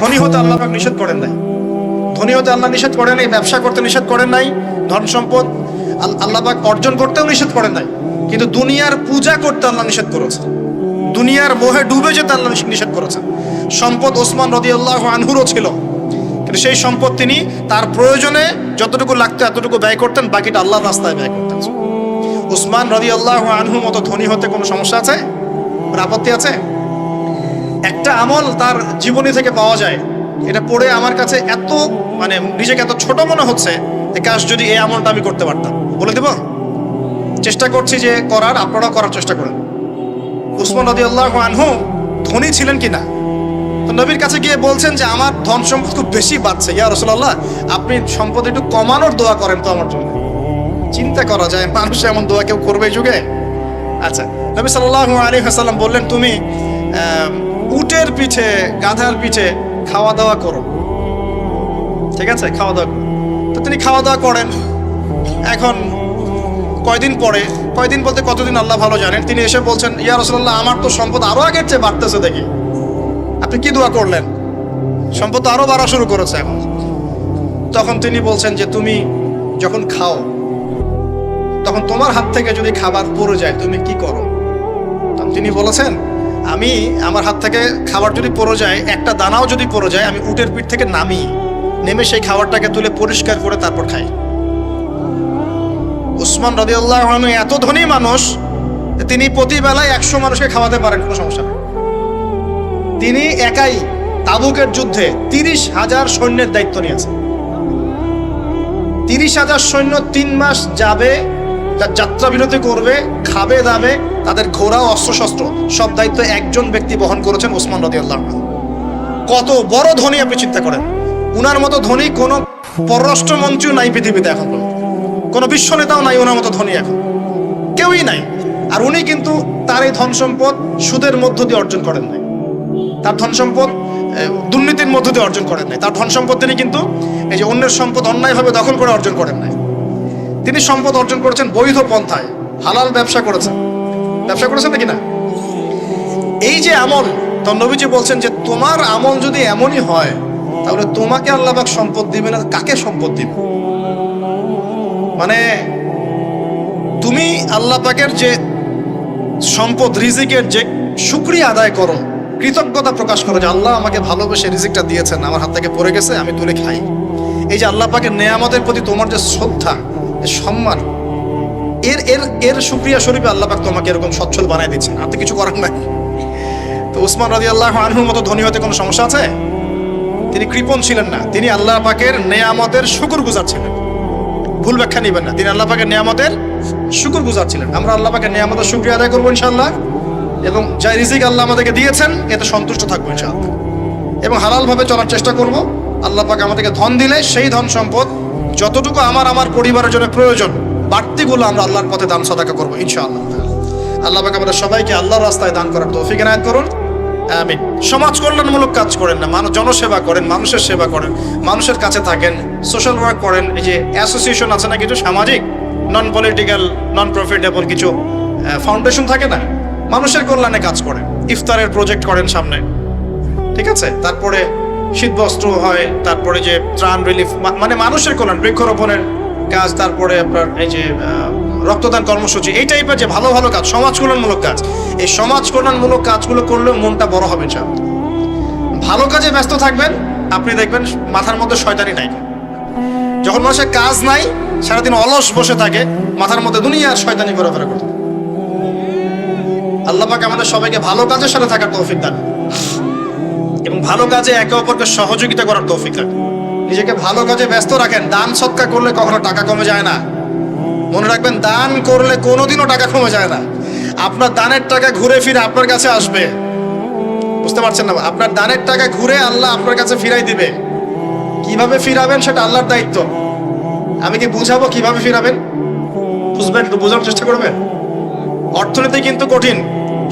ধনী হতে আল্লাহ পাক নিষেধ করেন নাই, ধনী হতে আল্লাহ নিষেধ করেন নাই, ব্যবসা করতে নিষেধ করেন নাই, ধন সম্পদ আল্লাহ পাক অর্জন করতেও নিষেধ করেন নাই, কিন্তু দুনিয়ার পূজা করতে আল্লাহ নিষেধ করেছেন, দুনিয়ার মোহে ডুবে যেতে আল্লাহ নিষেধ করেছেন। সম্পদ ওসমান রাদিয়াল্লাহু আনহুরও ছিল, কিন্তু সেই সম্পদ তিনি তার প্রয়োজনে যতটুকু লাগতো এতটুকু ব্যয় করতেন, বাকিটা আল্লাহর রাস্তায় ব্যয় করতেন। ওসমান রাদিয়াল্লাহু আনহু মতো ধনী হতে কোনো সমস্যা আছে? আপত্তি আছে? একটা আমল তার জীবনী থেকে পাওয়া যায়, এটা পড়ে আমার কাছে এত নিজেকে এত ছোট মনে হচ্ছে যে কাশ যদি এই আমলটা আমি করতে পারতাম। বলে দেব, চেষ্টা করছি যে করার, আপনারাও করার চেষ্টা করেন। ওসমান রাদিয়াল্লাহু আনহু ধনী ছিলেন কিনা, তো নবীর কাছে গিয়ে বলছেন যে আমার ধন সম্পদ খুব বেশি বাড়ছে, ইয়া রাসূলুল্লাহ আপনি সম্পদ একটু কমানোর দোয়া করেন তো আমার জন্য। চিন্তা করা যায় মানুষ এমন দোয়া কেউ করবে এই যুগে? আচ্ছা, নবী সাল্লাল্লাহু আলাইহি ওয়াসাল্লাম বললেন তুমি উটের পিঠে, গাধার পিঠে খাওয়া দাওয়া করো, ঠিক আছে, খাওয়া দাওয়া করো। তো তিনি খাওয়া দাওয়া করেন। এখন কয়দিন পরে, কয়দিন বলতে কতদিন আল্লাহ ভালো জানেন, তিনি এসে বলছেন ইয়া রাসূলুল্লাহ আমার তো সম্পদ আরো আগের চেয়ে বাড়তেছে, দেখি আপনি কি দোয়া করলেন, সম্পদ তো আরো বাড়া শুরু করেছে এখন। তখন তিনি বলছেন যে তুমি যখন খাও তখন তোমার হাত থেকে যদি খাবার পড়ে যায় তুমি কি করো? তখন তিনি বলেছেন আমি আমার হাত থেকে খাবার যদি পড়ে যায়, একটা দানাও যদি পড়ে যায়, আমি উটের পিঠ থেকে নেমে সেই খাবারটাকে তুলে পরিষ্কার করে তারপর খাই। উসমান রাদিয়াল্লাহু আনহু এত ধনী মানুষ, তিনি প্রতি বেলায় 100 মানুষকে খাওয়াতে পারেন, কোনো সমস্যা নেই। তিনি একাই তাবুকের যুদ্ধে 30,000 সৈন্যের দায়িত্ব নিয়েছেন। 30,000 সৈন্য 3 মাস যাবে, যাত্রা বিরতি করবে, খাবে দাবে, তাদের ঘোড়া অস্ত্রশস্ত্র সব দায়িত্ব একজন ব্যক্তি বহন করেছেন, ওসমান রাদিয়াল্লাহু আনহু। কত বড় ধনী আপনি চিন্তা করেন, উনার মতো ধনী কোনো পররাষ্ট্রমন্ত্রীও নাই পৃথিবীতে এখন, কোনো বিশ্ব নেতাও নাই ওনার মতো ধনী, এখন কেউই নাই। আর উনি কিন্তু তার এই ধন সম্পদ সুদের মধ্য দিয়ে অর্জন করেন নাই, তার ধন সম্পদ দুর্নীতির মধ্য দিয়ে অর্জন করেন নাই, তার ধন সম্পদ তিনি কিন্তু এই যে অন্যের সম্পদ অন্যায়ভাবে দখল করে অর্জন করেন নাই। তিনি সম্পদ অর্জন করেছেন বৈধ পন্থায়, হালাল ব্যবসা করেছেন নাকি না? এই যে আমল, তো নবীজি বলছেন যে তোমার আমল যদি এমনই হয় তাহলে তোমাকে আল্লাহ পাক সম্পদ দিবে না, কাকে সম্পদ দিবে? তুমি আল্লাহ পাকের যে সম্পদ রিজিকের যে শুকরিয়া আদায় করো, কৃতজ্ঞতা প্রকাশ করো যে আল্লাহ আমাকে ভালোবেসে রিজিকটা দিয়েছেন, আমার হাত থেকে পড়ে গেছে, আমি তুলে খাই। এই যে আল্লাহ পাকের নেয়ামতের প্রতি তোমার যে শ্রদ্ধা, সম্মান, এর শুকরিয়া স্বরূপে আল্লাহ পাক তোমাকে এরকম সচ্ছল বানাই দিচ্ছেন, আর তো কিছু করার নাই। তো উসমান রাদিয়াল্লাহু আনহুর মতো ধনী হতে কোনো সমস্যা আছে? তিনি কৃপণ ছিলেন না, তিনি আল্লাহ পাকের নেয়ামতের শুকরগুজার ছিলেন। ভুল ব্যাখ্যা নেবেন না, তিনি আল্লাহ পাকের নেয়ামতের শুকরগুজার ছিলেন। আমরা আল্লাহ পাকের নেয়ামতের শুকরিয়া আদায় করবো ইনশাআল্লাহ, এবং যা রিজিক আল্লাহ আমাদেরকে দিয়েছেন এতে সন্তুষ্ট থাকবো ইনশাআল্লাহ, এবং হালাল ভাবে চলার চেষ্টা করব। আল্লাহ পাক আমাদেরকে ধন দিলে সেই ধন সম্পদ যতটুকু আমার পরিবারের জন্য প্রয়োজন, বাড়তিগুলো আমরা আল্লাহর পথে দান সাদাকা করবো ইনশাআল্লাহ। আল্লাহ পাক আমাদের সবাইকে আল্লাহর রাস্তায় দান করার তৌফিক এনায়েত করুন, আমিন। সমাজ কল্যাণমূলক কাজ করেন না, জনসেবা করেন, মানুষের সেবা করেন, মানুষের কাছে থাকেন, সোশ্যাল ওয়ার্ক করেন। এই যে অ্যাসোসিয়েশন আছে না কিছু সামাজিক, নন পলিটিক্যাল, নন প্রফিটেবল কিছু ফাউন্ডেশন থাকে না, মানুষের কল্যাণে কাজ করেন, ইফতারের প্রজেক্ট করেন সামনে, ঠিক আছে। তারপরে শীত বস্ত্র হয়, তারপরে যে ত্রাণ রিলিফ, মানুষের কল্যাণ, বৃক্ষরোপণের কাজ, তারপরে আপনার এই যে রক্তদান কর্মসূচি, এই টাইপের যে ভালো ভালো কাজ, সমাজ কল্যাণমূলক কাজ, এই সমাজ কল্যাণমূলক কাজগুলো করলে মনটা বড় হবে। ভালো কাজে ব্যস্ত থাকবেন, আপনি দেখবেন মাথার মধ্যে শয়তানি নাই। যখন মানুষের কাজ নাই, সারাদিন অলস বসে থাকে, মাথার মধ্যে দুনিয়ার শয়তানি ঘোরাফেরা করতে। আল্লাহ পাক আমাদের সবাইকে ভালো কাজের সাথে থাকার তৌফিক দান, এবং ভালো কাজে একে অপরকে সহযোগিতা করার তৌফিক দান। নিজেকে ভালো কাজে ব্যস্ত রাখেন। দান সৎকার করলে কখনো টাকা কমে যায় না, মনে রাখবেন। দান করলে কোনোদিনও টাকা কমে যায় না। আপনার দানের টাকা ঘুরে ফিরে আপনার কাছে আসবে, বুঝতে পারছেন না? আপনার দানের টাকা ঘুরে আল্লাহ আপনার কাছে ফিরাই দিবে। কিভাবে ফিরাবেন সেটা আল্লাহর দায়িত্ব। আমি কি বুঝাবো কিভাবে ফিরাবেন? বুঝবেন, একটু বোঝার চেষ্টা করবেন। অর্থনীতি কিন্তু কঠিন,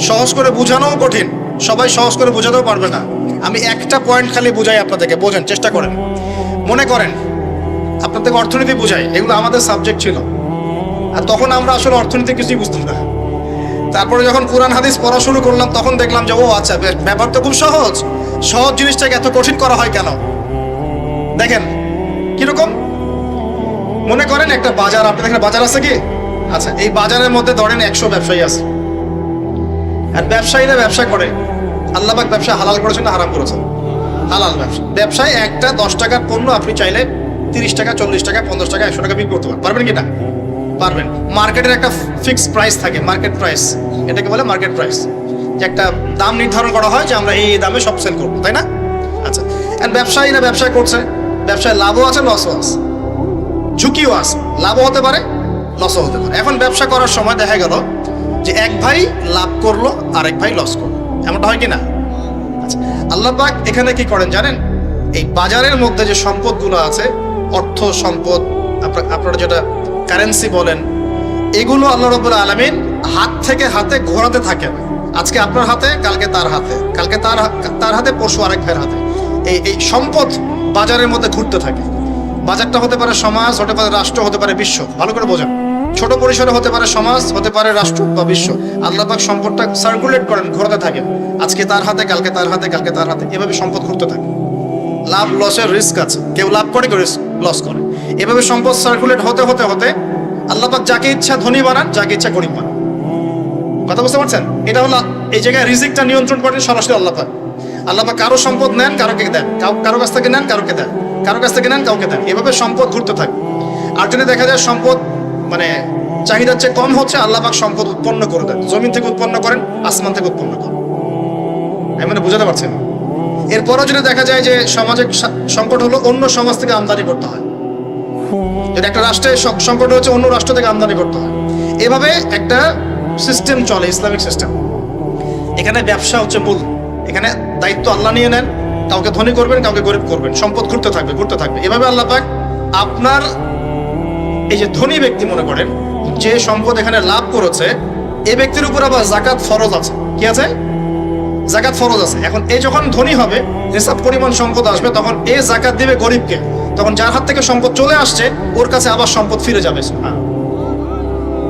সহজ করে বোঝানোও কঠিন, সবাই সহজ করে বোঝাতেও পারবে না। আমি একটা পয়েন্ট খালি বুঝাই আপনাদেরকে, বোঝেন, চেষ্টা করেন। মনে করেন আপনাদেরকে অর্থনীতি বুঝাই, এগুলো আমাদের সাবজেক্ট ছিল, আর তখন আমরা আসলে অর্থনীতি কিছুই বুঝতাম না। তারপরে যখন কোরআন হাদিস পড়া শুরু করলাম তখন দেখলাম যে ও আচ্ছা, ব্যাপার তো খুব সহজ। সহজ জিনিসটাকে এত কঠিন করা হয় কেন? দেখেন কিরকম, মনে করেন একটা বাজার, আপনি দেখেন বাজার আছে কি? আচ্ছা, এই বাজারের মধ্যে ধরেন 100 ব্যবসায়ী আছে, আর ব্যবসায়ীরা ব্যবসা করে। আল্লাহ পাক ব্যবসা হালাল করেছেন না হারাম করেছেন? হালাল ব্যবসা। ব্যবসায় একটা 10 টাকার পণ্য আপনি চাইলে 30 টাকা, 40 টাকা, 50 টাকা, 100 টাকা বিক্রি করতে পারবেন কি না? পারবেন। মার্কেটের একটা ফিক্সড প্রাইস থাকে, মার্কেট প্রাইস, এটাকে বলে মার্কেট প্রাইস, যে একটা দাম নির্ধারণ করা হয় যে আমরা এই দামে সব সেল করবো, তাই না? আচ্ছা, আর ব্যবসায়ীরা ব্যবসা করছে, ব্যবসায় লাভও আছে লসও আছে, ঝুঁকিও আছে, লাভও হতে পারে লসও হতে পারে। এখন ব্যবসা করার সময় দেখা গেল যে এক ভাই লাভ করলো আর এক ভাই লস করলো, এমনটা হয় কি না? আচ্ছা, আল্লাহ পাক এখানে কি করেন জানেন? এই বাজারের মধ্যে যে সম্পদগুলো আছে, অর্থ সম্পদ, আপনারা যেটা কারেন্সি বলেন, এগুলো আল্লাহ রাব্বুল আলামিন হাত থেকে হাতে ঘোরাতে থাকেন। আজকে আপনার হাতে, কালকে তার হাতে, কালকে তার হাতে, পরশু আরেক ভাইয়ের হাতে। এই সম্পদ বাজারের মধ্যে ঘুরতে থাকে। বাজারটা হতে পারে সমাজ, হতে পারে রাষ্ট্র, হতে পারে বিশ্ব। ভালো করে বোঝেন, ছোট পরিসরে হতে পারে সমাজ, হতে পারে রাষ্ট্র বা বিশ্ব। আল্লাহ পাক সম্পদটা সার্কুলেট করেন, ঘোরাতে থাকেন। আজকে তার হাতে, কালকে তার হাতে, কালকে তার হাতে, এভাবে সম্পদ ঘুরতে থাকে। লাভ লসের রিস্ক আছে, কেউ লাভ করে, কেউ লস করে। এভাবে সম্পদ সার্কুলেট হতে হতে হতে আল্লাহ পাক যাকে ইচ্ছা ধনী বানান, যাকে ইচ্ছা গরিব বানান। কথা বুঝতে পারছেন? এটা হলো এই জায়গায় রিজিকটা নিয়ন্ত্রণ করেন সরাসরি আল্লাহ পাক। আল্লাহ পাক কারো সম্পদ নেন, কারোকে দেন, কারো কাছ থেকে নেন, কারোকে দেন, কারো কাছ থেকে নেন, কাউকে দেন। এভাবে সম্পদ ঘুরতে থাকে। আর যদি দেখা যায় সম্পদ মানে চাহিদার চেয়ে কম হচ্ছে, আল্লাহ পাক সম্পদ উৎপন্ন করে দেন। জমিন থেকে উৎপন্ন করেন, আসমান থেকে উৎপন্ন করেন। আমি মানে বুঝাতে পারছেন? এরপরও যদি দেখা যায় যে সমাজে সংকট হলো, অন্য সমাজ থেকে আমদানি করতে হয়। যদি একটা রাষ্ট্রের সংকট হচ্ছে, অন্য রাষ্ট্র থেকে আমদানি করতে হয়। এভাবে একটা সিস্টেম চলে, ইসলামিক সিস্টেম। এখানে ব্যবসা হচ্ছে মূল। এখানে দায়িত্ব আল্লাহ নিয়ে নেন, কাউকে ধনী করবেন, কাউকে গরিব করবেন। সম্পদ ঘুরতে থাকবে, ঘুরতে থাকবে। এভাবে আল্লাহ পাক আপনার এই যে ধনী ব্যক্তি, মনে করেন যে সম্পদ এখানে লাভ করেছে, এই ব্যক্তির উপর আবার জাকাত ফরজ আছে। কি আছে? জাকাত ফরজ আছে। এখন এই যখন ধনী হবে, হিসাব পরিমাণ সম্পদ আসবে, তখন এই জাকাত দিবে গরিবকে। তখন যার হাত থেকে সম্পদ চলে আসছে, ওর কাছে আবার সম্পদ ফিরে যাবে।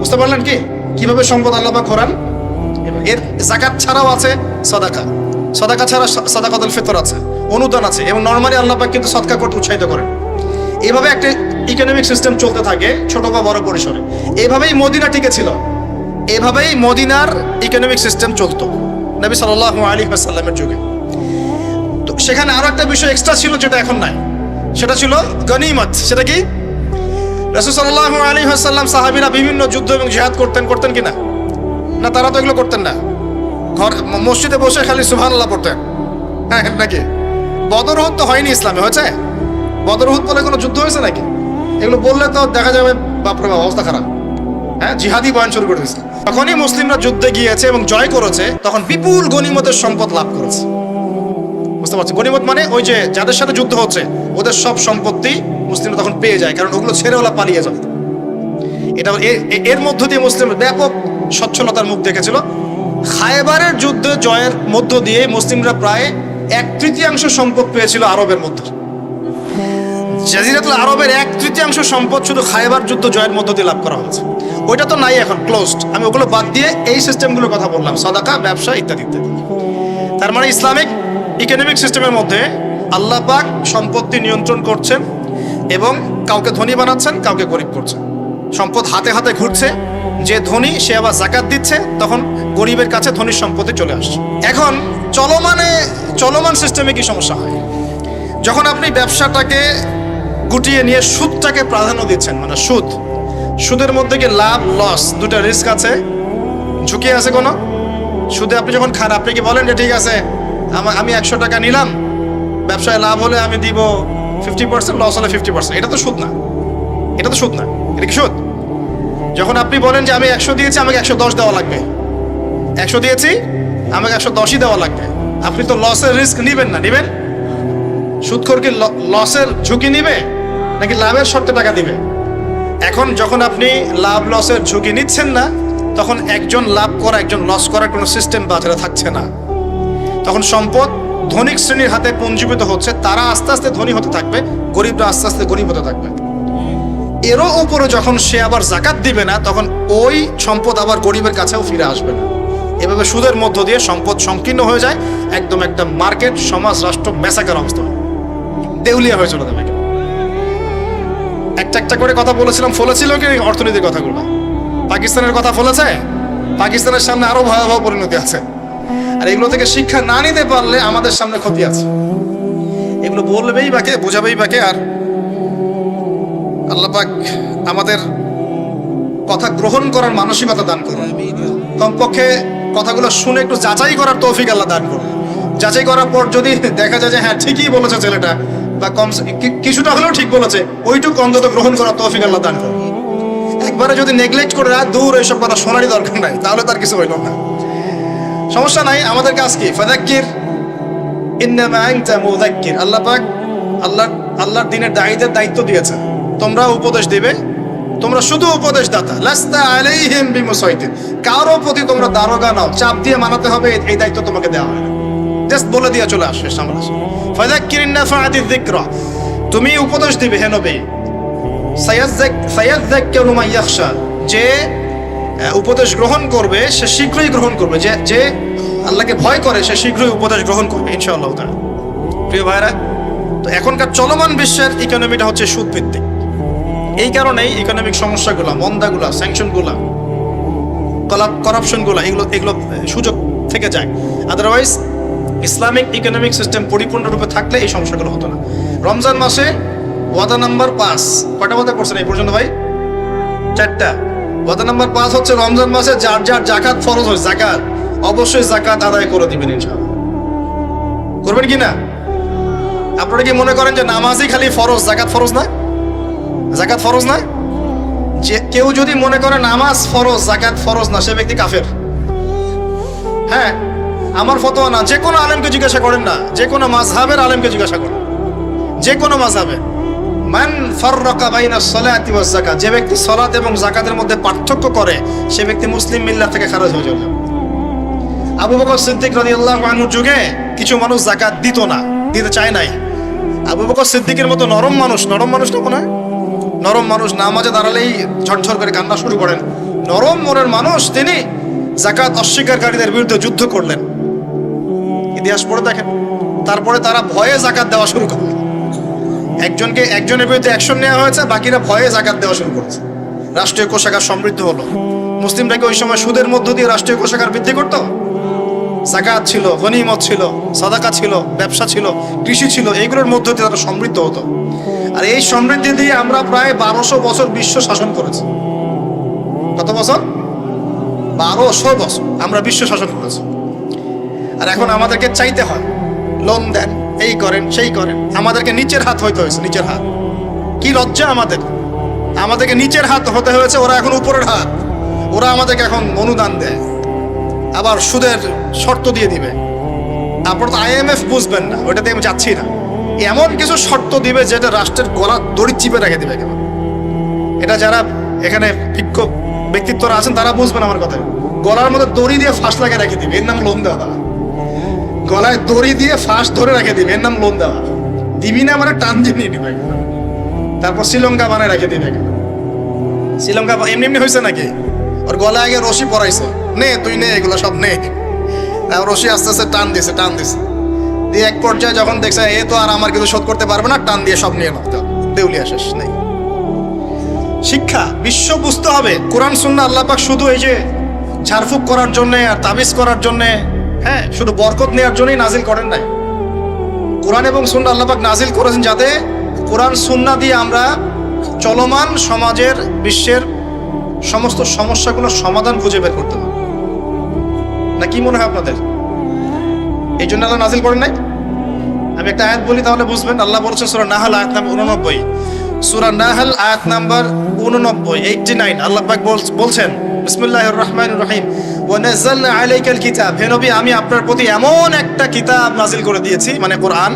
বুঝতে পারলেন কি কিভাবে সম্পদ আল্লাহ পাক ঘোরান? এর জাকাত ছাড়াও আছে সাদাকা। সাদাকা ছাড়া সাদাকাতুল ফিতর আছে, অনুদান আছে, এবং নরমালি আল্লাহ পাক কিন্তু সদকা করতে উৎসাহিত করেন। এভাবে একটা ইকোনমিক সিস্টেম চলতে থাকে, ছোট বা বড় পরিসরে। এভাবেই মদিনা টিকে ছিল, এভাবেই মদিনার ইকোনমিক সিস্টেম চলতো নবী সাল্লাল্লাহু আলাইহি ওয়াসাল্লামের যুগে। তো সেখানে আরো একটা বিষয় এক্সট্রা ছিল, যেটা এখন নাই। সেটা ছিল গনিমত। সেটা কি? রাসূল সাল্লাল্লাহু আলাইহি ওয়াসাল্লাম সাহাবীরা বিভিন্ন যুদ্ধ এবং জিহাদ করতেন কিনা? না, তারা তো এগুলো করতেন না। ঘর মসজিদে বসে খালি সুবহানাল্লাহ পড়তেন। হ্যাঁ নাকি? বদর উহুদ তো হয়নি ইসলামে, হয়েছে? বদর উহুদ বলে কোনো যুদ্ধ হয়েছে নাকি? এগুলো বললে তো দেখা যাবে বাপরে বাপ, অবস্থা খারাপ। হ্যাঁ, জিহাদি বয়ান শুরু করে দিয়েছে। তখনই মুসলিমরা যুদ্ধে গিয়েছে এবং জয় করেছে, তখন বিপুল গনিমতের সম্পদ লাভ করেছে। বুঝতে পারছি? গনিমত মানে ওই যে যাদের সাথে যুদ্ধ হচ্ছে, ওদের সব সম্পত্তি মুসলিমরা তখন পেয়ে যায়, কারণ ওগুলো ছেড়ে ওরা পালিয়ে যাবে। এটা এর মধ্য দিয়ে মুসলিম ব্যাপক সচ্ছলতার মুখ দেখেছিল। খায়বারের যুদ্ধে জয়ের মধ্য দিয়ে মুসলিমরা প্রায় 1/3 সম্পদ পেয়েছিল আরবের মধ্যে। জাজিরাতুল আরবের 1/3 সম্পদ শুধু খায়বার যুদ্ধ জয়ের মধ্য দিয়ে লাভ করা হয়েছে। ওইটা তো নাই, এখন ক্লোজড। আমি ওগুলো বাদ দিয়ে এই সিস্টেমগুলোর কথা বললাম, সাদাকা, ব্যবসা ইত্যাদি ইত্যাদি। তার মানে ইসলামিক ইকোনমিক সিস্টেমের মধ্যে আল্লাহ পাক সম্পত্তি নিয়ন্ত্রণ করছেন এবং কাউকে ধনী বানাচ্ছেন, কাউকে গরিব করছেন। সম্পদ হাতে হাতে ঘুরছে, যে ধনী সে আবার জাকাত দিচ্ছে, তখন গরিবের কাছে ধনীর সম্পত্তি চলে আসছে। এখন চলমান সিস্টেমে কি সমস্যা হয়? যখন আপনি ব্যবসাটাকে গুটিয়ে নিয়ে সুদটাকে প্রাধান্য দিচ্ছেন, মানে সুদের মধ্যে কি লাভ লস দুটো রিস্ক আছে, ঝুঁকি আছে কোনো? সুদে আপনি যখন খান, আপনি কি বলেন যে ঠিক আছে আমি 100 টাকা নিলাম, ব্যবসায় লাভ হলে আমি দিব 50%, লস হলে 50%? এটা তো সুদ না, এটা তো সুদ না। এটা কি সুদ? যখন আপনি বলেন যে আমি 100 দিয়েছি, আমাকে 110 দেওয়া লাগবে, 100 দিয়েছি আমাকে 110ই দেওয়া লাগবে, আপনি তো লসের রিস্ক নিবেন না? নিবেন? সুদখোর কি লসের ঝুঁকি নিবে নাকি লাভের শর্তে টাকা দিবে? এখন যখন আপনি লাভ লসের ঝুঁকি নিচ্ছেন না, তখন একজন লাভ করা একজন লস করার কোনো সিস্টেম বাজারে থাকছে না। তখন সম্পদ ধনিক শ্রেণীর হাতে পুঞ্জীভূত হচ্ছে, তারা আস্তে আস্তে ধনী হতে থাকবে, গরিবরা আস্তে আস্তে গরিব হতে থাকবে। এরও উপরে যখন সে আবার জাকাত দিবে না, তখন ওই সম্পদ আবার গরিবের কাছেও ফিরে আসবে না। এভাবে সুদের মধ্য দিয়ে সম্পদ সংকীর্ণ হয়ে যায়, একদম একটা মার্কেট, সমাজ, রাষ্ট্র মেসাকার অবস্থা, দেউলিয়া হয়ে চলে যাবে। একটা একটা করে কথা বলেছিলাম, ফলেছিল কি অর্থনীতির কথাগুলো? পাকিস্তানের কথা ফলেছে? পাকিস্তানের সামনে আরো ভয়াবহ পরিণতি আছে। আর এগুলো থেকে শিক্ষা না নিতে পারলে আমাদের সামনে ক্ষতি আছে। এগুলো বলবেই বাকে, বোঝাবেই বাকে। আর আল্লাহ পাক আমাদের কথা গ্রহণ করার মানসিকতা দান করুন। কমপক্ষে কথাগুলো শুনে একটু যাচাই করার তৌফিক আল্লাহ দান করুন। যাচাই করার পর যদি দেখা যায় যে হ্যাঁ ঠিকই বলেছে ছেলেটা, বা কম কিছুটা হলেও ঠিক বলেছে, ওইটুকু অন্তত গ্রহণ করার তৌফিক আল্লাহ দান করুন। একবারে যদি নেগলেক্ট করে দূর এইসব কথা শোনারই দরকার নাই, তাহলে তার কিছু হইল না। সমস্যা নাই, আমাদের কাজ কি? ফাযাক্কির ইন্নামা আনতা মুযাক্কির। আল্লাহ পাক আল্লাহর দ্বীনের দায়ীদের দায়িত্ব দিয়েছে, তোমরা উপদেশ দিবে, তোমরা শুধু উপদেশ দাতা। লাস্তা আলাইহিম বিমুসাইতির, কারো প্রতি তোমরা দারোগা নাও, চাপ দিয়ে মানাতে হবে, এই দায়িত্ব তোমাকে দেওয়া হয় না। জাস্ট বলে দিয়ে চলে আসে সামনে। ফাযাক্কির ইন্নাফাআতিয যিকরা, তুমি উপদেশ দিবে হে নবী। সায়াযাক্কারু মান ইয়াখশা, যে উপদেশ গ্রহণ করবে সে শীঘ্রই গ্রহণ করবে, যে আল্লাহকে ভয় করে সে শীঘ্রই উপদেশ গ্রহণ করবে ইনশাআল্লাহ তাআলা। প্রিয় ভাইরা, তো এখনকার চলমান বিশ্বের ইকোনমিটা হচ্ছে সুদ ভিত্তিক। এই কারণেই ইকোনমিক সমস্যাগুলো, মন্দাগুলো, স্যাংশনগুলো, করাপশনগুলো, এগুলো সুযোগ থেকে যায়। আদারওয়াইজ ইসলামিক ইকোনমিক সিস্টেম পরিপূর্ণরূপে থাকলে এই সমস্যাগুলো হতো না। রমজান মাসে ওয়াদা নাম্বার 5, কয়টা ওয়াদা করছেন এই পর্যন্ত ভাই? 4টা। ওয়াদা নাম্বার 5 হচ্ছে রমজান মাসে যার যার যাকাত ফরজ হয়, যাকাত অবশ্যই যাকাত আদায় করে দিবেন ইনশাআল্লাহ। করবেন কি না? আপনারা কি মনে করেন যে নামাজই খালি ফরজ, যাকাত ফরজ না? যাকাত ফরজ না? যে কেউ যদি মনে করে নামাজ ফরজ, যাকাত ফরজ না, সে ব্যক্তি কাফের। হ্যাঁ, আমার ফতোয়া না, যে কোনো আলেমকে জিজ্ঞাসা করেন না, যে কোনো মাযহাবের আলেমকে জিজ্ঞাসা করেন, যে কোনো মাযহাবে। মান ফাররাকা বাইনাস সালাতি ওয়াজ যাকাত, যে ব্যক্তি সালাত এবং যাকাতের মধ্যে পার্থক্য করে সে ব্যক্তি মুসলিম মিল্লাহ থেকে খারিজ হয়ে যাবে। আবু বকর সিদ্দিক রাদিয়াল্লাহু আনহুর যুগে কিছু মানুষ যাকাত দিত না, দিতে চায় নাই। আবু বকর সিদ্দিকের মতো নরম মানুষ না মনে হয়, নরম মানুষ নামাজে দাঁড়ালেই ঝরঝর করে কান্না শুরু করেন, নরম মনের মানুষ, তিনি যাকাত অস্বীকারীদের বিরুদ্ধে যুদ্ধ করলেন। ইতিহাস পড়ে দেখেন। তারপরে তারা ভয়ে যাকাত দেওয়া শুরু করলেন। একজনের বিরুদ্ধে অ্যাকশন নেওয়া হয়েছে, বাকিরা ভয়ে যাকাত দেওয়া শুরু করেছে। রাষ্ট্রীয় কোষাগার সমৃদ্ধ হলো। মুসলিমরা কি ওই সময় সুদের মধ্য দিয়ে রাষ্ট্রীয় কোষাগার বৃদ্ধি করত? যাকাত ছিল, গনিমত ছিল, সাদাকা ছিল, ব্যবসা ছিল, কৃষি ছিল, এইগুলোর মধ্য দিয়ে তারা সমৃদ্ধ হতো। আর এই সমৃদ্ধি দিয়ে আমরা প্রায় 1200 বছর বিশ্ব শাসন করেছি। কত বছর? 1200 বছর আমরা বিশ্ব শাসন করেছি। আর এখন আমাদেরকে চাইতে হয়, লোন দেন, এই করেন, সেই করেন। আমাদেরকে নিচের হাত হইতে হয়েছে, নিচের হাত। কি লজ্জা আমাদেরকে নিচের হাত হতে হয়েছে, ওরা এখন উপরের হাত। ওরা আমাদেরকে এখন অনুদান দেয়, আবার সুদের শর্ত দিয়ে দিবে। আপনারা তো IMF বুঝবেন না, ওইটাতে আমি যাচ্ছি না। এমন কিছু শর্ত দিবে যেটা রাষ্ট্রের গলা দড়ি চিপে রেখে দিবে। এটা যারা এখানে বিজ্ঞ ব্যক্তিত্বরা আছেন তারা বুঝবেন আমার কথা। গলার মধ্যে দড়ি দিয়ে ফাঁস লাগিয়ে রেখে দিবে, এর নাম লোন দেওয়া। গলায় দড়ি দিয়ে ফাঁস ধরে রেখে দিবে, এর নাম লোন দেওয়া। দিবি না মানে টান দিয়ে নিয়ে দিবে। তারপর শ্রীলঙ্কা বানায় রেখে দিবে। শ্রীলঙ্কা এমনি হয়েছে নাকি? ওর গলায় আগে রশি পরাইছে, নে তুই নে, এগুলো সব নে। রশি আস্তে আস্তে টান দিছে দিয়ে এক পর্যায়ে যখন দেখছে এ তো আর আমার কিছু শোধ করতে পারবে না, টান দিয়ে সব নিয়ে নাও, দেউলিয়া শেষ। নেই শিক্ষা, বিশ্ব বুঝতে হবে কোরআন সুন্নাহ আল্লাহ পাক শুধু এই যে ঝাড়ফুঁক করার জন্য আর তাবিজ করার জন্য, হ্যাঁ, শুধু বরকত নেওয়ার জন্যই নাজিল করেন নাই। কোরআন এবং সুন্নাহ আল্লাহ পাক নাজিল করেছেন যাতে কোরআন সুন্নাহ দিয়ে আমরা চলমান সমাজের, বিশ্বের সমস্ত সমস্যাগুলোর সমাধান খুঁজে বের করতে পারি। না কি মনে হয় আপনাদের? এই জন্য আল্লাহ নাজিল করেন নাই? আমি একটা আয়াত বলি তাহলে বুঝবেন। আল্লাহ বলছেন সূরা নাহল আয়াত নাম্বার 89, সূরা নাহল আয়াত নাম্বার 89 আল্লাহ পাক বলছেন বিসমিল্লাহির রহমানির রহিম, ওয়া নাযালনা আলাইকাল কিতাব, হে নবী আমি আপনার প্রতি এমন একটা কিতাব নাজিল করে দিয়েছি, মানে কোরআন,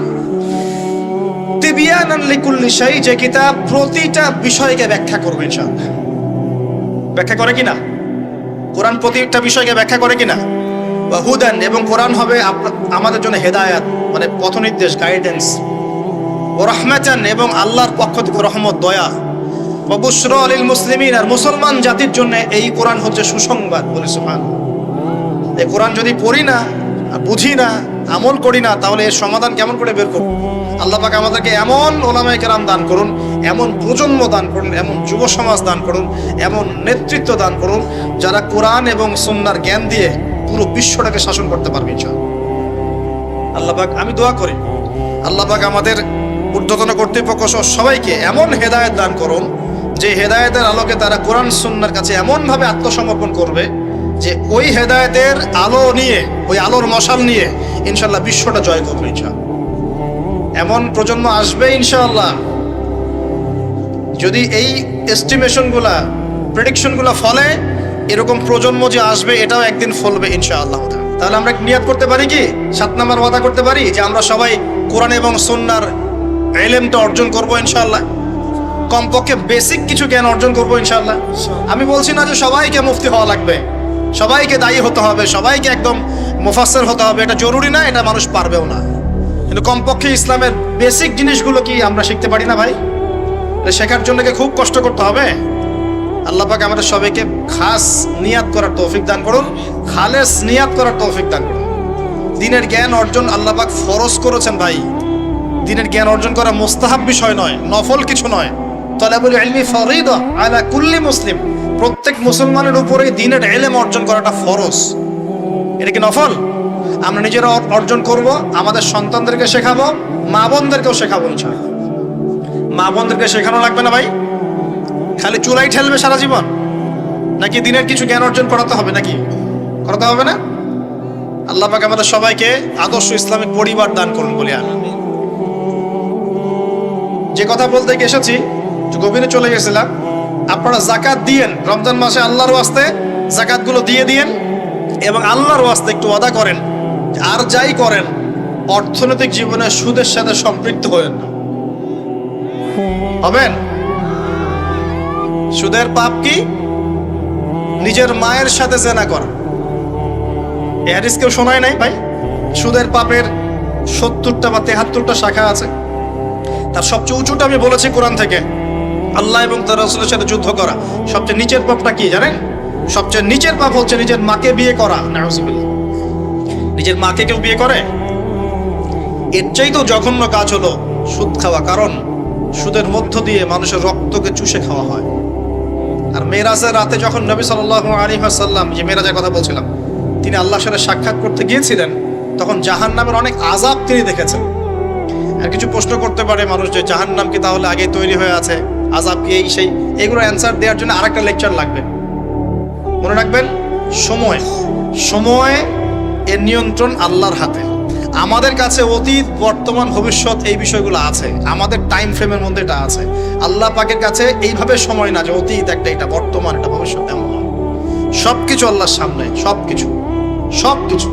তিবিয়ানান লিকুল্লি শাই, যে কিতাব প্রতিটা বিষয়কে ব্যাখ্যা করবে ইনশাআল্লাহ। ব্যাখ্যা করে কিনা? কোরআন প্রতিটা বিষয়কে ব্যাখ্যা করে কিনা? ওয়া হুদান, এবং কোরআন হবে আমাদের জন্য হেদায়াত, মানে পথ নির্দেশ, গাইডেন্স। ওয়া রাহমাতান, এবং আল্লাহর পক্ষ থেকে রহমত, দয়া। ওয়া বুশরা লিল মুসলিমিন, আর মুসলমান জাতির জন্য এই কোরআন হচ্ছে সুসংবাদ। বলি সুবহানাল্লাহ। এই কোরআন যদি পড়ি না, বুঝি না, আমল করি না, তাহলে এর সমাধান কেমন করে বের করব? আল্লাহ পাক আমাদেরকে এমন ওলামায়ে কেরাম দান করুন, এমন প্রজন্ম দান করুন, এমন যুব সমাজ দান করুন, এমন নেতৃত্ব দান করুন, যারা কোরআন এবং সুন্নাহর জ্ঞান দিয়ে পুরো বিশ্বটাকে শাসন করতে পারবে ইনশাআল্লাহ। আল্লাহ পাক, আমি দোয়া করি আল্লাহ পাক আমাদের ঊর্ধ্বতন কর্তৃপক্ষ সহ সবাইকে এমন হেদায়েত দান করুন, যে হেদায়েতের আলোকে তারা কোরআন সুন্নাহর কাছে এমনভাবে আত্মসমর্পণ করবে যে ওই হেদায়েতের আলো নিয়ে, ওই আলোর মশাল নিয়ে ইনশাআল্লাহ বিশ্বটা জয় করবে ইনশাআল্লাহ। এমন প্রজন্ম আসবে ইনশাআল্লাহ। যদি এই এস্টিমেশনগুলা, প্রেডিকশনগুলা ফলে, এরকম প্রজন্ম যে আসবে এটাও একদিন ফলবে ইনশাআল্লাহ। তাহলে আমরা নিয়াত করতে পারি কি, 7 নম্বর ওয়াদা করতে পারি যে আমরা সবাই কোরআন এবং সুন্নাহর ইলমটা অর্জন করব ইনশাআল্লাহ। কমপক্ষে বেসিক কিছু জ্ঞান অর্জন করব ইনশাআল্লাহ। আমি বলছি না যে সবাইকে মুফতি হওয়া লাগবে, সবাইকে দায়ী হতে হবে, সবাইকে একদম মুফাসসির হতে হবে, এটা জরুরি না, এটা মানুষ পারবেও না। কিন্তু কমপক্ষে ইসলামের বেসিক জিনিসগুলো কি আমরা শিখতে পারি না ভাই? শেখার জন্য কি খুব কষ্ট করতে হবে? আল্লাহ পাক আমাদের সবাইকে খাস নিয়াত করার তৌফিক দান করুন, খালেস নিয়াত করার তৌফিক দান করুন। দ্বীনের জ্ঞান অর্জন আল্লাহ পাক ফরজ করেছেন ভাই। দ্বীনের জ্ঞান অর্জন করা মুস্তাহাব বিষয় নয়, নফল কিছু নয়। তালাবুল ইলমি ফরিদা আলা কুল্লি মুসলিম, প্রত্যেক মুসলমানের উপরেই দ্বীনের ইলম অর্জন করাটা ফরজ। এটা কি নফল? আমরা নিজেরা অর্জন করব, আমাদের সন্তানদেরকে শেখাবো, মা বোনদেরকেও শেখাবো ইনশাআল্লাহ। মা বোনদেরকে শেখানো লাগবে না ভাই? খালি চুলাই ঠেলবে সারা জীবন? নাকি দিনের কিছু জ্ঞান অর্জন করাতে হবে? নাকি করাতে হবে না? আল্লাহ পাক আমাদের সবাইকে আদর্শ ইসলামিক পরিবার দান করুন বলি আমি। যে কথা বলতে গিয়ে এসেছি, গভীরে চলে গেছিলাম। আপনারা যাকাত দিয়েন, রমজান মাসে আল্লাহর ওয়াস্তে যাকাতগুলো দিয়ে দিয়েন, এবং আল্লাহর ওয়াস্তে একটু ওয়াদা করেন আর যাই করেন অর্থনৈতিক জীবনে সুদের সাথে সম্পৃক্ত হবেন না। হবেন? সুদের পাপ কি? নিজের মায়ের সাথে জেনা করা। এই হাদিস কেউ শোনায় নাই ভাই? সুদের পাপের 70টা বা 73টা শাখা আছে। তার সবচেয়ে উঁচুটা আমি বলেছি কোরআন থেকে, আল্লাহ এবং তার রাসূলের সাথে যুদ্ধ করা। সবচেয়ে নিচের পাপটা কি জানেন? সবচেয়ে নিচের পাপ হচ্ছে নিজের মাকে বিয়ে করা। নাউযুবিল্লাহ। নিজের মাকে কেউ বিয়ে করে? এর চাইতেও জঘন্য কাজ হলো সুদ খাওয়া, কারণ সুদের মধ্য দিয়ে মানুষের রক্তকে চুষে খাওয়া হয়। আর মেরাজের রাতে যখন নবী সাল্লাল্লাহু আলাইহি ওয়াসাল্লাম, যে মেরাজের কথা বলছিলাম, তিনি আল্লাহর সাথে সাক্ষাৎ করতে গিয়েছিলেন, তখন জাহান্নামের অনেক আযাব তিনি দেখেছেন। আর কিছু প্রশ্ন করতে পারে মানুষ যে জাহান্নাম কি তাহলে আগে তৈরি হয়ে আছে, আযাব কি এই সেই, এগুলো অ্যান্সার দেওয়ার জন্য আরেকটা লেকচার লাগবে। মনে রাখবেন, সময় এর নিয়ন্ত্রণ আল্লাহর হাতে। আমাদের কাছে অতীত, বর্তমান, ভবিষ্যৎ এই বিষয়গুলো আছে, আমাদের টাইম ফ্রেমের মধ্যে এটা আছে। আল্লাহ পাকের কাছে এইভাবে সময় না যে অতীত একটা, এটা বর্তমান, এটা ভবিষ্যৎ, এমন নয়। সবকিছু আল্লাহর সামনে, সবকিছু।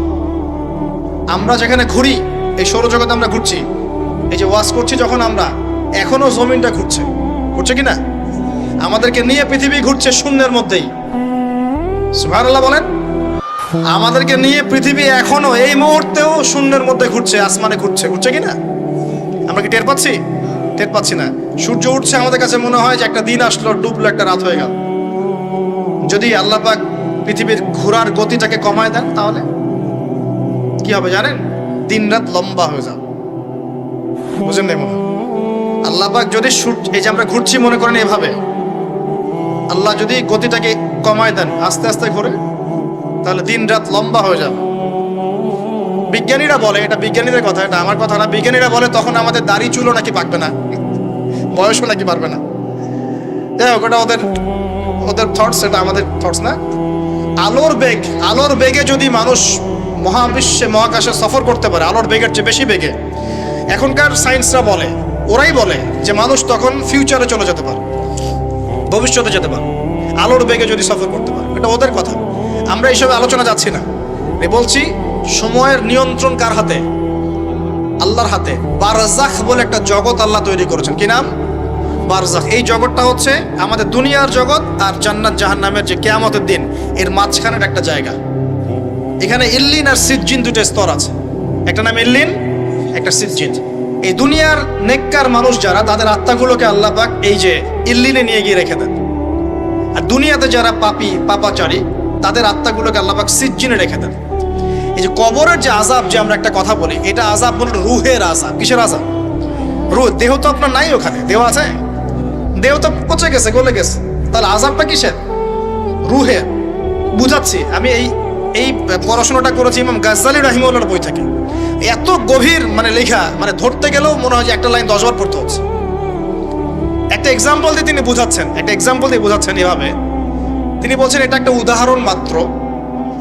আমরা যেখানে ঘুরি, এই সৌরজগতে আমরা ঘুরছি, এই যে ওয়াজ করছি যখন আমরা, এখনো জমিনটা ঘুরছে কিনা? আমাদেরকে নিয়ে পৃথিবী ঘুরছে শূন্যের মধ্যেই। সুবহানাল্লাহ বলেন। আমাদেরকে নিয়ে পৃথিবী এখনো এই মুহূর্তেও শূন্যের মধ্যে ঘুরছে, আসমানে ঘুরছে কিনা? আমরা কি টের পাচ্ছি? টের পাচ্ছি না। সূর্য উঠছে, আমাদের কাছে মনে হয় যে একটা দিন আসলো, ডুবলো, একটা রাত হয়ে গেল। যদি আল্লাহ পাক পৃথিবীর ঘোরার গতিটাকে কমায় দেন, তাহলে কি হবে জানেন? দিন রাত লম্বা হয়ে যাবে। বুঝেন না? মনে আল্লাহ পাক যদি এই যে আমরা ঘুরছি মনে করেন এভাবে, আল্লাহ যদি গতিটাকে কমায় দেন, আস্তে আস্তে ঘুরে, তাহলে দিন রাত লম্বা হয়ে যাবে। বিজ্ঞানীরা বলে, এটা বিজ্ঞানীদের কথা, এটা আমার কথা না, বিজ্ঞানীরা বলে তখন আমাদের দাড়ি চুলও নাকি পাকবে না, বয়সও নাকি পারবে না। যাই হোক, ওটা ওদের থটস, এটা আমাদের থটস না। আলোর বেগে যদি মানুষ মহাবিশ্বে, মহাকাশে সফর করতে পারে, আলোর বেগের চেয়ে বেশি বেগে, এখনকার সায়েন্সরা বলে, ওরাই বলে যে মানুষ তখন ফিউচারে চলে যেতে পারে, ভবিষ্যতে যেতে পারে, আলোর বেগে যদি সফর করতে পারে। এটা ওদের কথা, আমরা এইসব আলোচনা যাচ্ছি না। বলছি সময়ের নিয়ন্ত্রণ কার হাতে? আল্লাহর হাতে। বারজাখ বলে একটা জগৎ আল্লাহ তৈরি করেছেন। কি নাম? বারজাখ। এই জগৎটা হচ্ছে আমাদের দুনিয়ার জগৎ আর জান্নাত জাহান্নামের যে কিয়ামতের দিন, এর মাঝখানের একটা জায়গা। এখানে ইল্লিন আর সিজ্জিন দুটো স্তর আছে, একটা নাম ইল্লিন, একটা সিজ্জিন। এই দুনিয়ার নেককার মানুষ যারা, তাদের আত্মাগুলোকে আল্লাহ পাক এই যে ইল্লিনে নিয়ে গিয়ে রেখে দেন। আর দুনিয়াতে যারা পাপী, পাপাচারী, তাদের আত্মাগুলোকে আল্লাহ পাক সিজ্জিনে রেখে দেন। এই যে কবরের যে আযাব, যে আমরা একটা কথা বলি, এটা আযাব বলে রুহের আযাব। কিসের আযাব? রুহ। দেহ তো আপনার নাই, ওখানে দেহ আছে? দেহ তো পচে গেছে, গলে গেছে, তাহলে আযাবটা কিসের? রুহের। বুঝাচ্ছি, আমি এই পড়াশোনাটা করেছি ইমাম গাজ্জালী রাহিমাহুল্লাহর বই থেকে। এত গভীর মানে লেখা, মানে ধরতে গেলেও মনে হয় যে একটা লাইন 10 বার পড়তে হচ্ছে। একটা এক্সাম্পল দিয়ে তিনি বোঝাচ্ছেন এভাবে। তিনি বলছেন এটা একটা উদাহরণ মাত্র,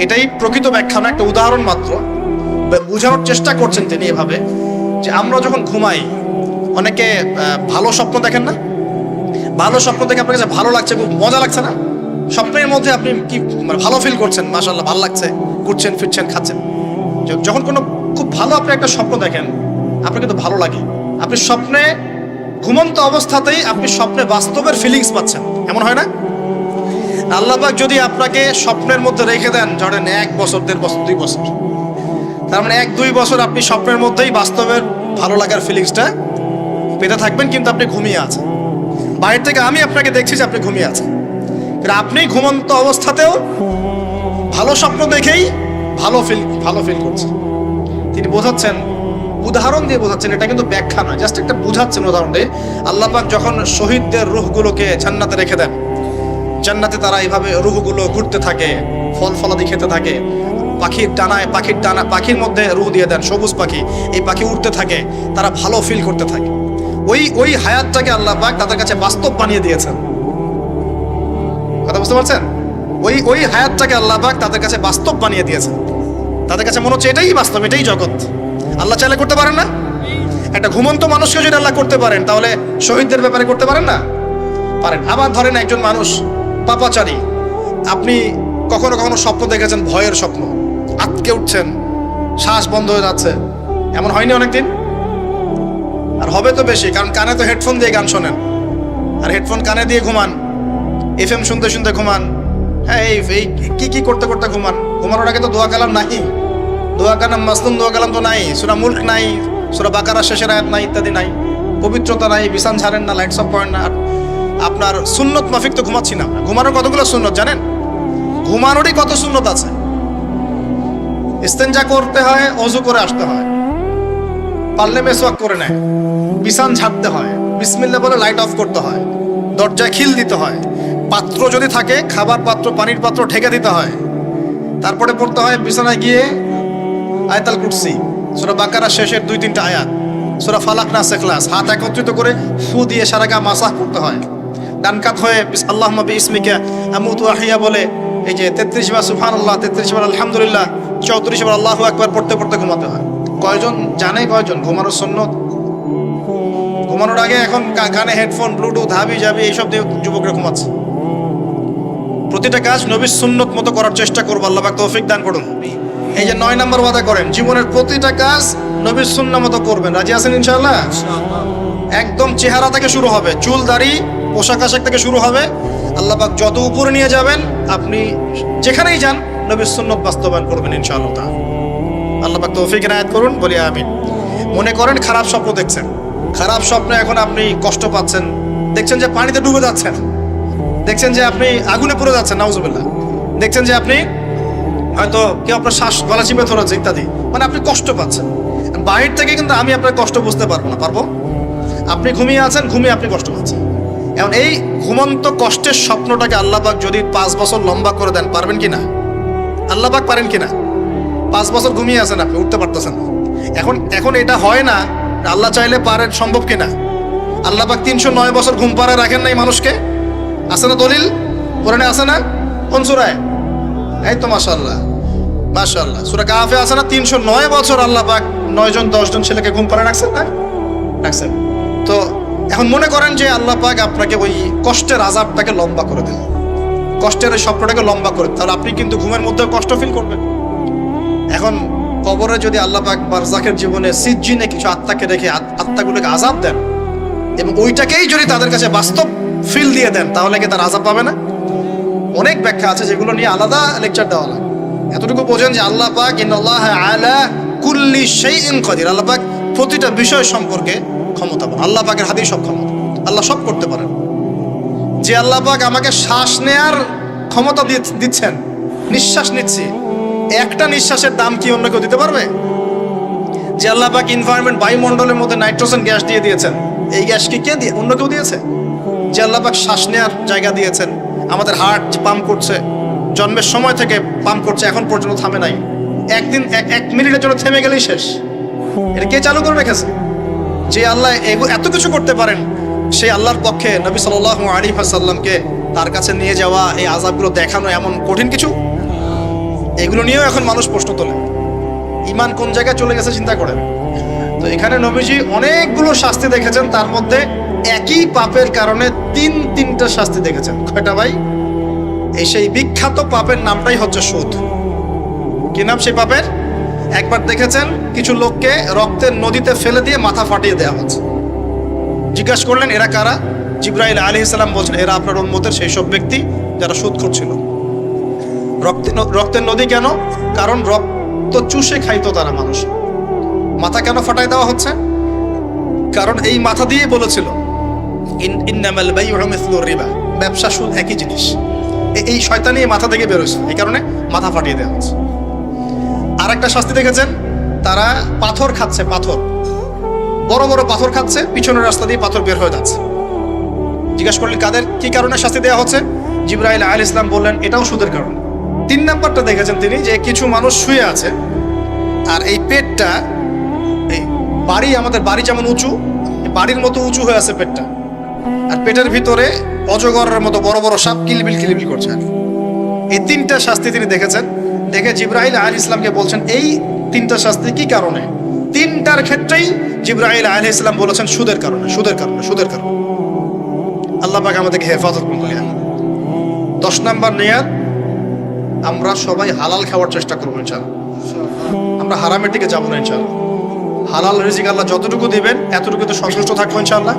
এটাই প্রকৃত ব্যাখ্যা না, একটা উদাহরণ মাত্র। বোঝানোর চেষ্টা করছেন তিনি এভাবে যে আমরা যখন ঘুমাই, অনেকে ভালো স্বপ্ন দেখেন না? ভালো স্বপ্ন দেখে আপনার কাছে ভালো লাগছে, খুব মজা লাগছে না? স্বপ্নের মধ্যে আপনি কি মানে ভালো ফিল করছেন, মাশাআল্লাহ ভালো লাগছে, ঘুরছেন ফিরছেন খাচ্ছেন। যখন কোনো খুব ভালো আপনি একটা স্বপ্ন দেখেন, আপনার কিন্তু ভালো লাগে। আপনি স্বপ্নে ঘুমন্ত অবস্থাতেই আপনি স্বপ্নে বাস্তবের ফিলিংস পাচ্ছেন, এমন হয় না? আল্লাহ পাক যদি আপনাকে স্বপ্নের মধ্যে রেখে দেন, ধরেন 1 বছর 1.5 বছর 2 বছর, তার মানে 1-2 বছর আপনি স্বপ্নের মধ্যেই বাস্তবের ভালো লাগার ফিলিংসটা পেতে থাকবেন, কিন্তু আপনি ঘুমিয়ে আছেন। বাইরে থেকে আমি আপনাকে দেখছি যে আপনি ঘুমিয়ে আছেন, কিন্তু আপনি ঘুমন্ত অবস্থাতেও ভালো স্বপ্ন দেখেই ভালো ফিল করছেন। তিনি বোঝাচ্ছেন, উদাহরণ দিয়ে বোঝাচ্ছেন, এটা কিন্তু ব্যাখ্যা নয়, জাস্ট একটা বুঝাচ্ছেন উদাহরণ দিয়ে। আল্লাহ পাক যখন শহীদদের রূহগুলোকে জান্নাতে রেখে দেন, জান্নাতে তারা এইভাবে রূহগুলো ঘুরতে থাকে, ফল ফলাদি খেতে থাকে, পাখির মধ্যে রূহ দিয়ে দেন, সবুজ পাখি, এই পাখি উঠতে থাকে, তারা ভালো ফিল করতে থাকে। ওই হায়াতটাকে আল্লাহ পাক তাদের কাছে বাস্তব বানিয়ে দিয়েছেন। কথা বুঝতে পারছেন? ওই হায়াতটাকে আল্লাহ পাক তাদের কাছে বাস্তব বানিয়ে দিয়েছেন। তাদের কাছে মনে হচ্ছে এটাই বাস্তব, এটাই জগৎ। আল্লাহ চাইলে করতে পারেন না? একটা ঘুমন্ত মানুষকে যদি আল্লাহ করতে পারেন, তাহলে শহীদদের ব্যাপারে করতে পারেন না? পারেন। আবার ধরেন একজন মানুষ পাপাচারী, আপনি কখনো কখনো স্বপ্ন দেখেছেন, ভয়ের স্বপ্ন, আটকে উঠছেন, শ্বাস বন্ধ হয়ে যাচ্ছে, এমন হয়নি অনেকদিন? আর হবে তো বেশি, কারণ কানে তো হেডফোন দিয়ে গান শোনেন, আর হেডফোন কানে দিয়ে ঘুমান, FM শুনতে শুনতে ঘুমান, হ্যাঁ এই কি করতে করতে ঘুমান। ঘুমানোর আগে তো দোয়া কালাম নাই, দোয়া কালাম মাসলুম দোয়া কালাম তো নাই, সূরা মুলক নাই, সূরা বাকারা শেষের আয়াত নাই, ইত্যাদি নাই, পবিত্রতা নাই, বিছান ছাড়েন না, লাইটস অফ করেন না। আপনার সুন্নত মাফিক তো ঘুমাচ্ছি না। ঘুমানোর কতগুলো সুন্নত জানেন? ঘুমানোরই কত সুন্নত আছে। ইস্তেঞ্জা করতে হয়, ওযু করে আসতে হয়, পারলে মেসওয়াক করে নেয়, বিছান ঝাড়তে হয়, বিসমিল্লাহ বলে লাইট অফ করতে হয়, দরজায় খিল দিতে হয়, পাত্র যদি থাকে খাবার পাত্র, পানির পাত্র ঢেকে দিতে হয়, তারপরে পড়তে হয় বিছানায় গিয়ে আয়াতুল কুরসি, সূরা বাকারা শেষের 2-3টা আয়াত, সূরা ফালাক নাস ইখলাস, হাত একত্রিত করে ফু দিয়ে সারা গা মাসাহ করতে হয়। ডান কাত হয়ে আল্লাহুম্মা বিইসমিকা আমুতু আহইয়া বলে এই যে 33 বার সুবহানাল্লাহ, 33 বার আলহামদুলিল্লাহ, 34 বার আল্লাহু আকবার পড়তে পড়তে ঘুমাতে হয়। কয়জন জানে কয়জন ঘুমানোর সুন্নত? ঘুমানোর আগে এখন কানে হেডফোন, ব্লুটুথ, হাবি জাবি এইসব দিয়ে যুবকরা ঘুমাচ্ছে। প্রতিটা কাজ নবীর সুন্নত মতো করার চেষ্টা করবো, আল্লাহ পাক তৌফিক দান করুন। এই যে 9 নম্বর ওয়াদা করেন, জীবনের প্রতিটা কাজ নবীর সুন্নাহ মতো করবেন। রাজি আছেন ইনশাআল্লাহ? একদম চেহারা থেকে শুরু হবে, চুল দাড়ি পোশাক আশাক থেকে শুরু হবে। আল্লাহ পাক যত উপরে নিয়ে যাবেন, আপনি যেখানেই যান নবীর সুন্নত বাস্তবায়ন করবেন ইনশাআল্লাহ তাআলা। আল্লাহ পাক তৌফিক এনায়েত করুন, বলি আমিন। মনে করেন খারাপ স্বপ্ন দেখছেন, খারাপ স্বপ্নে এখন আপনি কষ্ট পাচ্ছেন, দেখছেন যে পানিতে ডুবে যাচ্ছেন, দেখছেন যে আপনি আগুনে পুড়ে যাচ্ছেন, নাউজুবিল্লাহ, দেখছেন যে আপনি হয়তো কেউ আপনার শ্বাস গলা চিপে ধরেছে ইত্যাদি, মানে আপনি কষ্ট পাচ্ছেন। বাইরে থেকে কিন্তু আমি আপনার কষ্ট বুঝতে পারবো না, পারবো? আপনি ঘুমিয়ে আছেন, ঘুমিয়ে আপনি কষ্ট পাচ্ছেন। এখন এই ঘুমন্ত কষ্টের স্বপ্নটাকে আল্লাহ পাক যদি 5 বছর লম্বা করে দেন, পারবেন কিনা? আল্লাহ পাক পারেন কিনা? 5 বছর ঘুমিয়ে আছেন আপনি, উঠতে পারতেছেন না। এখন এটা হয় না, আল্লাহ চাইলে পারেন, সম্ভব কিনা? আল্লাহ পাক 309 বছর ঘুম পাড়ায় রাখেন নাই মানুষকে, আছে না দলিল? কোরআনে আছে না? কোন সূরায়? এই তো মাশাআল্লাহ মাশাআল্লাহ, সূরা কাহফে আছে না? 309 বছর আল্লাহ পাক 9 জন 10 জন ছেলেকে ঘুম পাড়ায় রাখছেন না? রাখছেন। তো এখন মনে করেন যে আল্লাহ পাক আপনাকে ওই কষ্টের আযাবটাকে লম্বা করে দিলেন, কষ্টের ওই স্বপ্নটাকে লম্বা করে, তাহলে আপনি কিন্তু ঘুমের মধ্যেও কষ্ট ফিল করবেন। এখন কবরে যদি আল্লাহ পাক বারজাখের জীবনে সিজ্জিনে কিছু আত্মাকে রেখে আত্মাগুলোকে আযাব দেন, এবং ওইটাকেই যদি তাদের কাছে বাস্তব ফিল দিয়ে দেন, তাহলে কি তার আযাব পাবে না? অনেক ব্যাখ্যা আছে, যেগুলো নিয়ে আলাদা লেকচার দেওয়া লাগে। এতটুকু বোঝেন যে আল্লাহ পাক ইন্নাল্লাহ আলা কুল্লি শাইইন কাদির, আল্লাহ পাক প্রতিটা বিষয় সম্পর্কে ক্ষমতাবান। আল্লাহ পাকের হাতেই সব ক্ষমতা, আল্লাহ সব করতে পারেন। যে আল্লাহ পাক আমাকে শ্বাস নেয়ার ক্ষমতা দিচ্ছেন, নিঃশ্বাস নিচ্ছি, একটা নিঃশ্বাসের দাম কি অন্য কেউ দিতে পারবে? যে আল্লাহ পাক এনভায়রনমেন্ট, বায়ুমণ্ডলের মধ্যে নাইট্রোজেন গ্যাস দিয়ে দিয়েছেন, এই গ্যাস কি কে দিয়ে, অন্য কেউ দিয়েছে? যে আল্লাহ পাক শ্বাস নেওয়ার জায়গা দিয়েছেন, আমাদের হার্ট পাম্প করছে, জন্মের সময় থেকে পাম্প করছে, এখন পর্যন্ত থামে নাই। একদিন এক মিনিটের জন্য থেমে গেলেই শেষ। এটা কে চালু করে রেখেছে? যে আল্লাহ এত কিছু করতে পারেন, সেই আল্লাহর পক্ষে নবী সাল্লাল্লাহু আলাইহি ওয়াসাল্লামকে তার কাছে নিয়ে যাওয়া, এই আযাবগুলো দেখানো এমন কঠিন কিছু? এগুলো নিয়েও এখন মানুষ প্রশ্ন তোলে। ঈমান কোন জায়গায় চলে গেছে চিন্তা করেন। তো এখানে নবীজি অনেকগুলো শাস্তি দেখেছেন, তার মধ্যে একই পাপের কারণে তিনটা শাস্তি দেখেছেন। কয়টা ভাই? এই সেই বিখ্যাত পাপের নামটাই হচ্ছে সুদ। কি নাম সেই পাপের? একবার দেখেছেন কিছু লোককে রক্তের নদীতে ফেলে দিয়ে মাথা ফাটিয়ে দেওয়া হচ্ছে। জিজ্ঞাসা করলেন এরা কারা? জিবরাইল আলাইহিস সালাম বলছেন এরা আপনার উম্মতের সেই সব ব্যক্তি যারা সুদ করছিল। রক্তের নদী কেন? কারণ রক্ত চুষে খাইতো তারা মানুষ। মাথা কেন ফাটাই দেওয়া হচ্ছে? কারণ এই মাথা দিয়ে বলেছিল ইন্নামাল বাইউ মিসলুর রিবা, ব্যবসা সুদ একই জিনিস। এই শয়তানি মাথা থেকে বেরোছে, এই কারণে মাথা ফাটিয়ে দেওয়া হচ্ছে। আর একটা শাস্তি দেখেছেন, তারা পাথর খাচ্ছে, পাথর, বড় বড় পাথর খাচ্ছে, পিছনের রাস্তা দিয়ে পাথর বের হয়ে যাচ্ছে। জিজ্ঞাসা করলেন কাদের কি কারণে শাস্তি দেওয়া হচ্ছে? জিবরাইল আলাইহিস সালাম বললেন এটাও সুদের কারণে। 3 নাম্বারটা দেখেছেন তিনি, যে কিছু মানুষ শুয়ে আছে আর এই পেটটা, এই বাড়ি, আমাদের বাড়ি যেমন উঁচু, বাড়ির মতো উঁচু হয়ে আছে পেটটা, আর পেটের ভিতরে অজগরের মতো বড় বড় সাপ কিলবিল কিলবিল করছে। এই 3টা শাস্তি তিনি দেখেছেন। দেখে জিবরাইল আলাইহিস সালামকে বলছেন এই 3টা শাস্তি কি কারণে? 3টার ক্ষেত্রেই জিবরাইল আলাইহিস সালাম বলেছেন সুদের কারণে, সুদের কারণে, সুদের কারণে। আল্লাহ পাক আমাদেরকে হেফাজত করুন। 10 নাম্বার নিয়াত, আমরা সবাই হালাল খাওয়ার চেষ্টা করবো ইনশাআল্লাহ। আমরা হারামের দিকে যাবো না ইনশাআল্লাহ। হালাল রিজিক আল্লাহ যতটুকু দিবেন এতটুকুতে সন্তুষ্ট থাকবো ইনশাআল্লাহ।